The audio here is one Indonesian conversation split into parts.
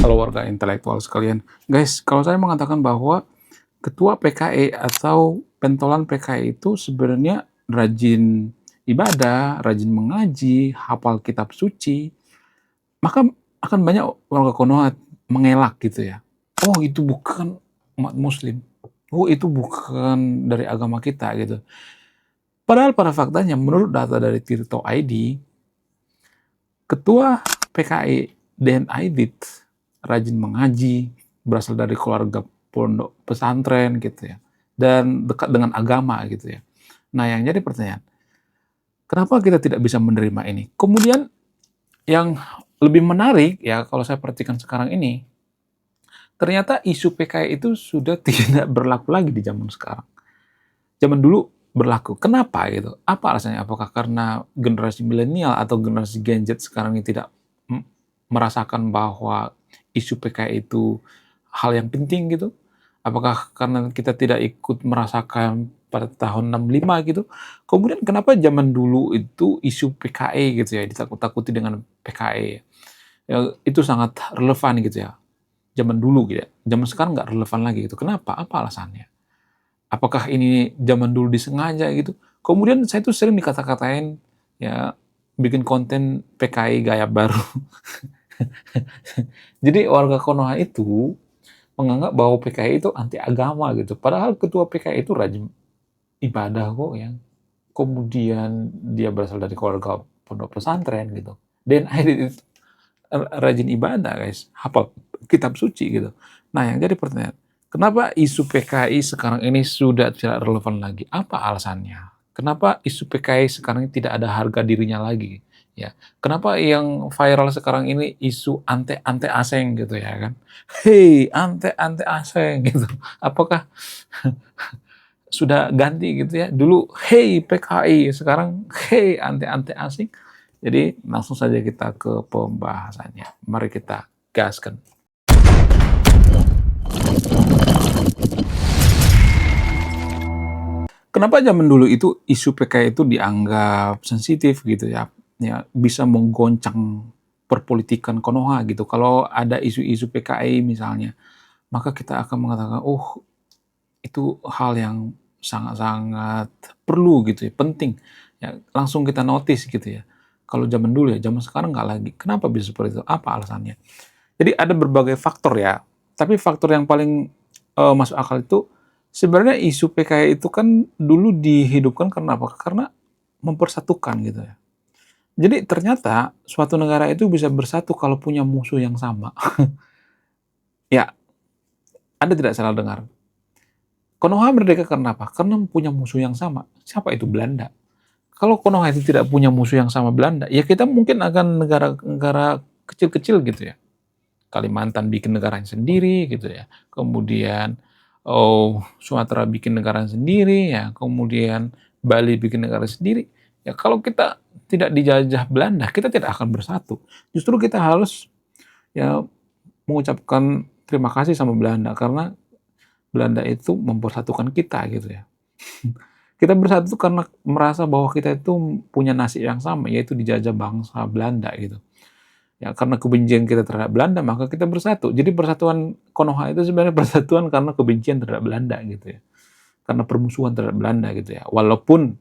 Halo warga intelektual sekalian. Guys, kalau saya mengatakan bahwa ketua PKI atau pentolan PKI itu sebenarnya rajin ibadah, rajin mengaji, hafal kitab suci, maka akan banyak warga Konoha mengelak gitu ya. Oh, itu bukan umat muslim. Oh, itu bukan dari agama kita gitu. Padahal pada faktanya menurut data dari Tirto ID, ketua PKI Den Aidit rajin mengaji, berasal dari keluarga pondok pesantren gitu ya, dan dekat dengan agama gitu ya. Nah, yang jadi pertanyaan, kenapa kita tidak bisa menerima ini? Kemudian yang lebih menarik ya kalau saya perhatikan sekarang ini, ternyata isu PKI itu sudah tidak berlaku lagi di zaman sekarang. Zaman dulu berlaku. Kenapa gitu? Apa alasannya? Apakah karena generasi milenial atau generasi Gen Z sekarang ini tidak merasakan bahwa isu PKI itu hal yang penting gitu? Apakah karena kita tidak ikut merasakan pada tahun 65 gitu? Kemudian kenapa zaman dulu itu isu PKI gitu ya, ditakut-takuti dengan PKI? Ya, itu sangat relevan gitu ya, zaman dulu gitu ya. Zaman sekarang nggak relevan lagi gitu. Kenapa? Apa alasannya? Apakah ini zaman dulu disengaja gitu? Kemudian saya tuh sering dikata-katain ya bikin konten PKI gaya baru. Jadi warga Konoha itu menganggap bahwa PKI itu anti agama gitu. Padahal ketua PKI itu rajin ibadah kok ya. Kemudian dia berasal dari keluarga pondok pesantren gitu. Dan akhirnya itu rajin ibadah guys, hafal kitab suci gitu. Nah yang jadi pertanyaan, kenapa isu PKI sekarang ini sudah tidak relevan lagi? Apa alasannya? Kenapa isu PKI sekarang ini tidak ada harga dirinya lagi? Ya, kenapa yang viral sekarang ini isu ante-ante aseng gitu ya kan? Hei, ante-ante aseng gitu. Apakah sudah ganti gitu ya? Dulu hey PKI, sekarang hey ante-ante asing. Jadi langsung saja kita ke pembahasannya. Mari kita gaskan. Kenapa zaman dulu itu isu PKI itu dianggap sensitif gitu ya? Ya bisa menggoncang perpolitikan Konoha gitu. Kalau ada isu-isu PKI misalnya, maka kita akan mengatakan, oh itu hal yang sangat-sangat perlu gitu ya, penting. Ya, langsung kita notice gitu ya. Kalau zaman dulu ya, zaman sekarang nggak lagi. Kenapa bisa seperti itu? Apa alasannya? Jadi ada berbagai faktor ya. Tapi faktor yang paling masuk akal itu sebenarnya isu PKI itu kan dulu dihidupkan karena apa? Karena mempersatukan gitu ya. Jadi ternyata suatu negara itu bisa bersatu kalau punya musuh yang sama. Ya, Anda tidak salah dengar. Konoha merdeka karena apa? Karena punya musuh yang sama. Siapa itu? Belanda. Kalau Konoha itu tidak punya musuh yang sama Belanda, ya kita mungkin akan negara-negara kecil-kecil gitu ya. Kalimantan bikin negaranya sendiri gitu ya. Kemudian Sumatera bikin negara sendiri ya. Kemudian Bali bikin negara sendiri. Ya kalau kita tidak dijajah Belanda, kita tidak akan bersatu. Justru kita harus ya mengucapkan terima kasih sama Belanda karena Belanda itu mempersatukan kita gitu ya. Kita bersatu karena merasa bahwa kita itu punya nasib yang sama, yaitu dijajah bangsa Belanda gitu. Ya, karena kebencian kita terhadap Belanda, maka kita bersatu. Jadi persatuan Konoha itu sebenarnya persatuan karena kebencian terhadap Belanda gitu ya. Karena permusuhan terhadap Belanda gitu ya. Walaupun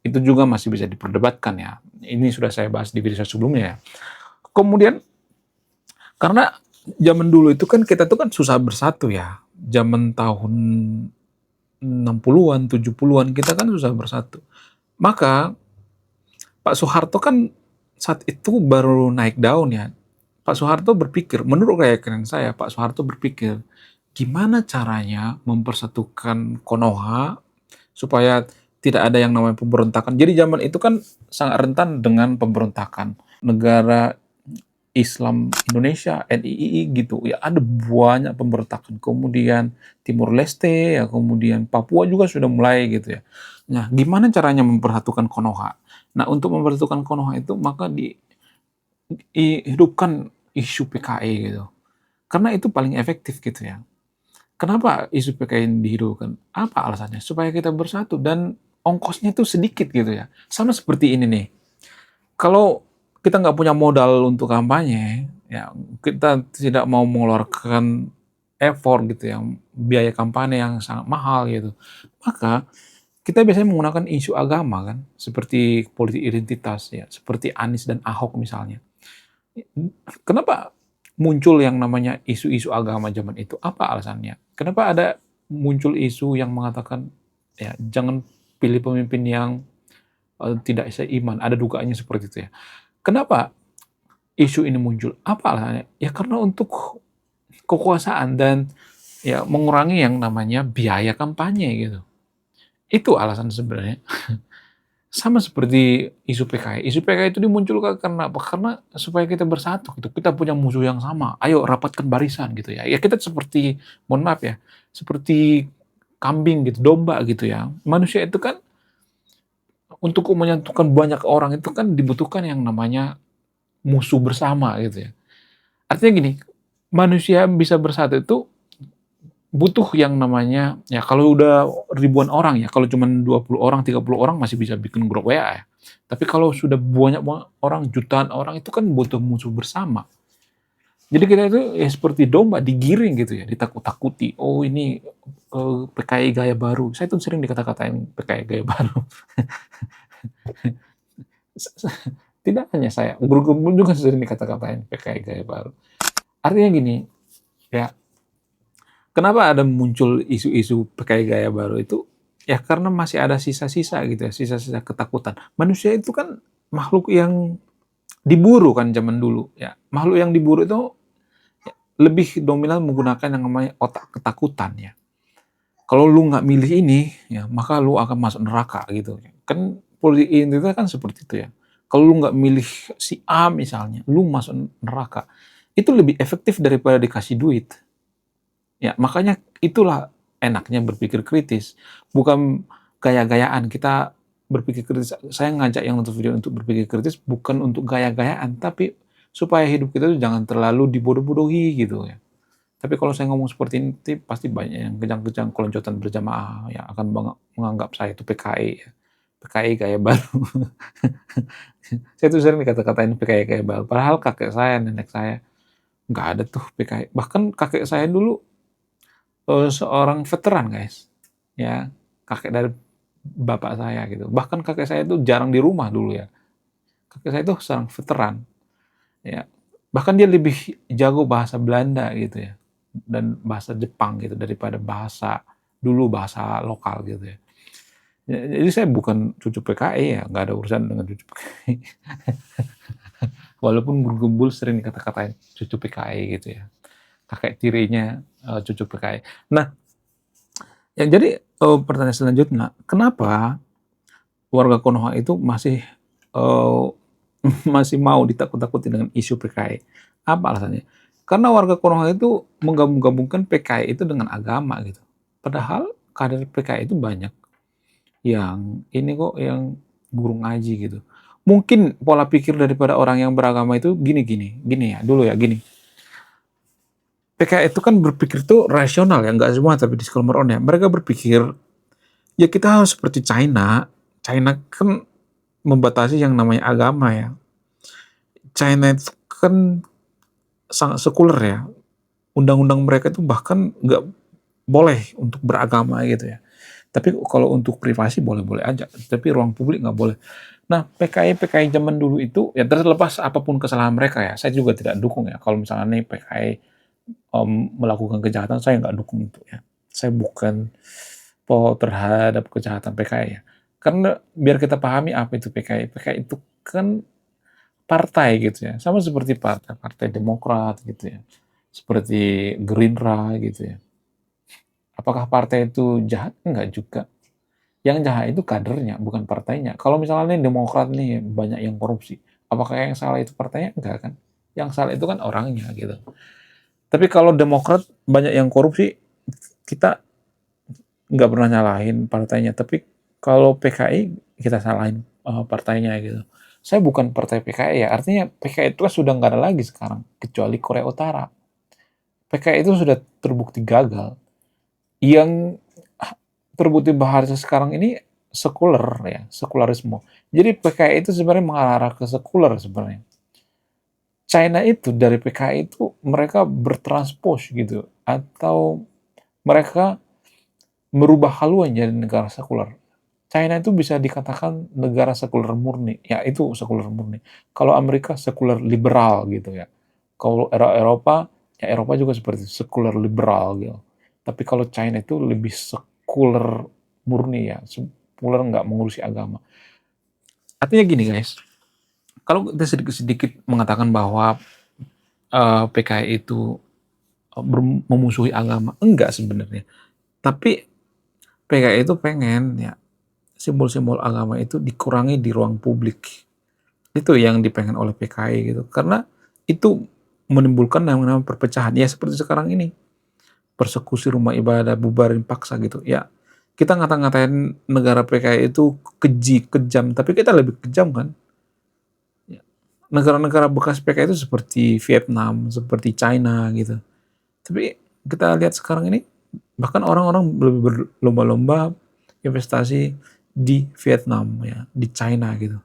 itu juga masih bisa diperdebatkan ya. Ini sudah saya bahas di video sebelumnya ya. Kemudian karena zaman dulu itu kan kita tuh kan susah bersatu ya. Zaman tahun 60-an, 70-an kita kan susah bersatu. Maka Pak Soeharto kan saat itu baru naik daun ya. Pak Soeharto berpikir, menurut keyakinan saya, Pak Soeharto berpikir, gimana caranya mempersatukan Konoha supaya tidak ada yang namanya pemberontakan. Jadi zaman itu kan sangat rentan dengan pemberontakan. Negara Islam Indonesia, NII gitu, ya ada banyak pemberontakan. Kemudian Timur Leste, ya kemudian Papua juga sudah mulai gitu ya. Nah, gimana caranya mempersatukan Konoha? Nah, untuk mempersatukan Konoha itu maka dihidupkan isu PKI gitu. Karena itu paling efektif gitu ya. Kenapa isu PKI ini dihidupkan? Apa alasannya? Supaya kita bersatu dan ongkosnya itu sedikit gitu ya. Sama seperti ini nih. Kalau kita nggak punya modal untuk kampanye, ya kita tidak mau mengeluarkan effort gitu ya, biaya kampanye yang sangat mahal gitu. Maka kita biasanya menggunakan isu agama kan, seperti politik identitas ya, seperti Anies dan Ahok misalnya. Kenapa muncul yang namanya isu-isu agama zaman itu? Apa alasannya? Kenapa ada muncul isu yang mengatakan ya jangan pilih pemimpin yang tidak seiman, ada dugaannya seperti itu ya. Kenapa isu ini muncul? Apa alasannya? Ya karena untuk kekuasaan dan ya mengurangi yang namanya biaya kampanye gitu. Itu alasan sebenarnya. Sama seperti isu PKI. Isu PKI itu dimunculkan karena apa? Karena supaya kita bersatu gitu. Kita punya musuh yang sama. Ayo rapatkan barisan gitu ya. Ya kita seperti, mohon maaf ya, seperti kambing gitu, domba gitu ya. Manusia itu kan untuk menyatukan banyak orang itu kan dibutuhkan yang namanya musuh bersama gitu ya. Artinya gini, manusia bisa bersatu itu butuh yang namanya, ya kalau udah ribuan orang ya, kalau cuma 20 orang, 30 orang masih bisa bikin grup WA ya. Tapi kalau sudah banyak orang, jutaan orang itu kan butuh musuh bersama. Jadi kita itu ya seperti domba digiring gitu ya, ditakut-takuti. Oh ini PKI gaya baru. Saya tuh sering dikata-katain PKI gaya baru. Tidak hanya saya, guru juga sering dikata-katain PKI gaya baru. Artinya gini, ya kenapa ada muncul isu-isu PKI gaya baru itu? Ya karena masih ada sisa-sisa gitu ya, sisa-sisa ketakutan. Manusia itu kan makhluk yang diburu kan zaman dulu ya. Makhluk yang diburu itu ya, lebih dominan menggunakan yang namanya otak ketakutan ya. Kalau lu nggak milih ini, ya maka lu akan masuk neraka gitu. Kan politik identitas kan seperti itu ya. Kalau lu nggak milih si A misalnya, lu masuk neraka. Itu lebih efektif daripada dikasih duit. Ya, makanya itulah enaknya berpikir kritis. Bukan gaya-gayaan. Kita berpikir kritis. Saya ngajak yang nonton video untuk berpikir kritis bukan untuk gaya-gayaan, tapi supaya hidup kita itu jangan terlalu dibodoh-bodohi gitu ya. Tapi kalau saya ngomong seperti ini, pasti banyak yang kejang-kejang keloncotan berjamaah yang akan menganggap saya itu PKI ya. PKI gaya baru. Saya tuh sering dikata-katain PKI gaya baru. Padahal kakek saya, nenek saya, nggak ada tuh PKI. Bahkan kakek saya dulu seorang veteran guys, ya kakek dari bapak saya gitu. Bahkan kakek saya itu jarang di rumah dulu ya. Kakek saya itu seorang veteran, ya. Bahkan dia lebih jago bahasa Belanda gitu ya, dan bahasa Jepang gitu daripada bahasa dulu bahasa lokal gitu ya. Jadi saya bukan cucu PKI ya, nggak ada urusan dengan cucu PKI. Walaupun Gembul sering dikata-katain cucu PKI gitu ya. Kakek tirinya cucu PKI. Nah, ya jadi pertanyaan selanjutnya, kenapa warga Konoha itu masih uh, masih mau ditakut-takuti dengan isu PKI? Apa alasannya? Karena warga Konoha itu menggabung-gabungkan PKI itu dengan agama gitu. Padahal kader PKI itu banyak yang ini kok yang guru ngaji gitu. Mungkin pola pikir daripada orang yang beragama itu gini ya, dulu ya gini. PKI itu kan berpikir tuh rasional ya, nggak semua tapi disclaimer on ya. Mereka berpikir ya kita harus seperti China. China kan membatasi yang namanya agama ya. China itu kan sangat sekuler ya. Undang-undang mereka itu bahkan nggak boleh untuk beragama gitu ya. Tapi kalau untuk privasi boleh-boleh aja. Tapi ruang publik nggak boleh. Nah, PKI zaman dulu itu ya terlepas apapun kesalahan mereka ya. Saya juga tidak dukung ya. Kalau misalnya nih PKI melakukan kejahatan, saya nggak dukung itu ya. Saya bukan terhadap kejahatan PKI ya. Karena biar kita pahami apa itu PKI. PKI itu kan partai gitu ya. Sama seperti partai Demokrat gitu ya. Seperti Gerindra gitu ya. Apakah partai itu jahat? Enggak juga. Yang jahat itu kadernya, bukan partainya. Kalau misalnya Demokrat nih banyak yang korupsi, apakah yang salah itu partainya? Enggak kan. Yang salah itu kan orangnya gitu. Tapi kalau Demokrat banyak yang korupsi, kita nggak pernah nyalahin partainya. Tapi kalau PKI kita salahin partainya gitu. Saya bukan partai PKI ya, artinya PKI itu sudah nggak ada lagi sekarang, kecuali Korea Utara. PKI itu sudah terbukti gagal. Yang terbukti bahasa sekarang ini sekuler ya, sekularisme. Jadi PKI itu sebenarnya mengarah ke sekuler sebenarnya. China itu dari PKI itu mereka bertranspos gitu, atau mereka merubah haluan jadi negara sekuler. China itu bisa dikatakan negara sekuler murni, ya itu sekuler murni. Kalau Amerika sekuler liberal gitu ya. Kalau Eropa, ya Eropa juga seperti itu, sekuler liberal gitu. Tapi kalau China itu lebih sekuler murni ya, sekuler nggak mengurusi agama. Artinya gini guys, kalau kita sedikit-sedikit mengatakan bahwa PKI itu memusuhi agama, enggak sebenarnya. Tapi PKI itu pengen ya simbol-simbol agama itu dikurangi di ruang publik. Itu yang dipengen oleh PKI gitu. Karena itu menimbulkan yang namanya perpecahan. Ya seperti sekarang ini. Persekusi rumah ibadah, bubarin paksa gitu. Ya kita ngata-ngatain negara PKI itu keji, kejam. Tapi kita lebih kejam kan. Ya, negara-negara bekas PKI itu seperti Vietnam, seperti China gitu. Tapi kita lihat sekarang ini, bahkan orang-orang lebih berlomba-lomba investasi di Vietnam ya, di China gitu.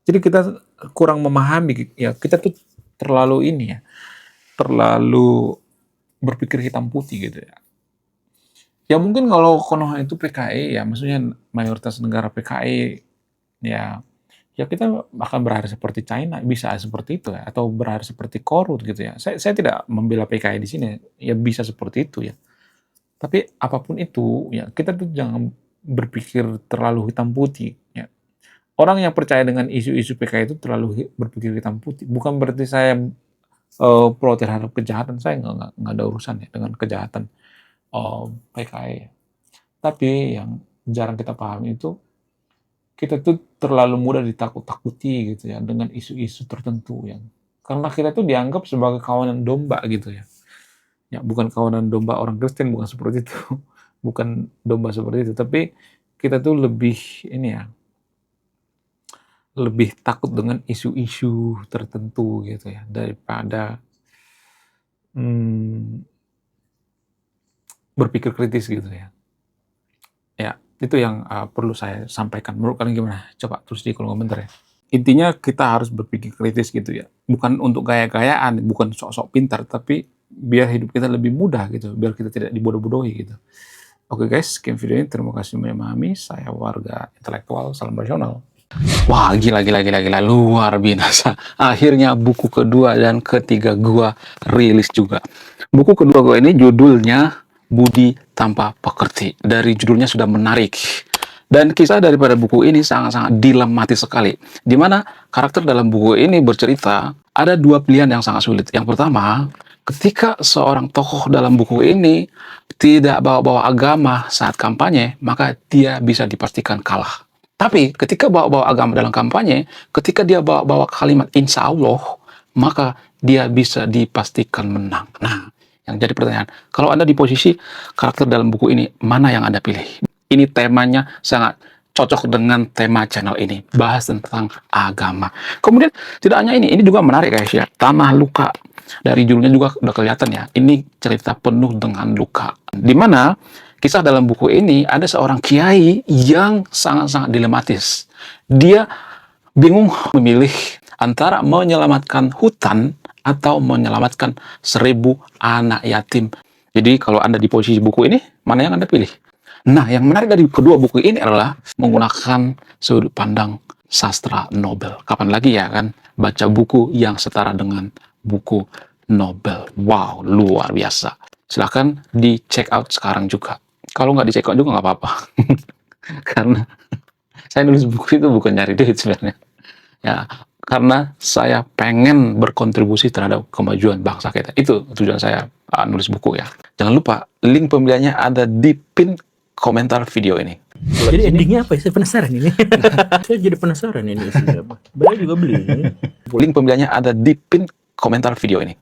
Jadi kita kurang memahami ya, kita tuh terlalu ini ya, terlalu berpikir hitam putih gitu ya. Ya mungkin kalau Konoha itu PKI ya, maksudnya mayoritas negara PKI ya, ya kita akan berharap seperti China, bisa seperti itu ya, atau berharap seperti Korut gitu ya. Saya tidak membela PKI di sini, ya bisa seperti itu ya. Tapi apapun itu ya, kita tuh jangan berpikir terlalu hitam putih ya. Orang yang percaya dengan isu-isu PKI itu terlalu berpikir hitam putih. Bukan berarti saya pro terhadap kejahatan, saya nggak ada urusan ya dengan kejahatan PKI. Tapi yang jarang kita pahami itu, kita tuh terlalu mudah ditakut-takuti gitu ya dengan isu-isu tertentu yang karena kita tuh dianggap sebagai kawanan domba gitu ya. Ya bukan kawanan domba orang Kristen, bukan seperti itu. Bukan domba seperti itu, tapi kita tuh lebih ini ya, lebih takut dengan isu-isu tertentu gitu ya daripada berpikir kritis gitu ya. Ya, itu yang perlu saya sampaikan. Menurut kalian gimana? Coba tulis di kolom komentar ya. Intinya kita harus berpikir kritis gitu ya. Bukan untuk gaya-gayaan, bukan sok-sok pintar, tapi biar hidup kita lebih mudah gitu, biar kita tidak dibodoh-bodohi gitu. Oke guys, sekian video ini. Terima kasih memahami. Saya warga intelektual, salam rasional. Wah, gila, luar biasa. Akhirnya buku kedua dan ketiga gua rilis juga. Buku kedua gua ini judulnya Budi Tanpa Pekerti. Dari judulnya sudah menarik. Dan kisah daripada buku ini sangat-sangat dilematis sekali. Di mana karakter dalam buku ini bercerita, ada dua pilihan yang sangat sulit. Yang pertama, ketika seorang tokoh dalam buku ini tidak bawa-bawa agama saat kampanye, maka dia bisa dipastikan kalah. Tapi ketika bawa-bawa agama dalam kampanye, ketika dia bawa-bawa kalimat insya Allah, maka dia bisa dipastikan menang. Nah, yang jadi pertanyaan, kalau Anda di posisi karakter dalam buku ini, mana yang Anda pilih? Ini temanya sangat cocok dengan tema channel ini, bahas tentang agama. Kemudian tidak hanya ini juga menarik guys ya, Tanah Luka. Dari judulnya juga udah kelihatan ya, ini cerita penuh dengan luka. Dimana kisah dalam buku ini ada seorang kiai yang sangat-sangat dilematis. Dia bingung memilih antara menyelamatkan hutan atau menyelamatkan 1000 anak yatim. Jadi kalau Anda di posisi buku ini, mana yang Anda pilih? Nah, yang menarik dari kedua buku ini adalah menggunakan sudut pandang sastra Nobel. Kapan lagi ya kan baca buku yang setara dengan buku Nobel. Wow, luar biasa. Silahkan di check out sekarang juga. Kalau nggak di check out juga nggak apa-apa. Karena saya nulis buku itu bukan nyari duit sebenarnya. Ya, karena saya pengen berkontribusi terhadap kemajuan bangsa kita. Itu tujuan saya nulis buku ya. Jangan lupa, link pembeliannya ada di pin komentar video ini. Jadi endingnya apa ya? Saya penasaran ini. Saya jadi penasaran ini isinya apa. Beliau juga beli. Link pembeliannya ada di pin komentar video ini.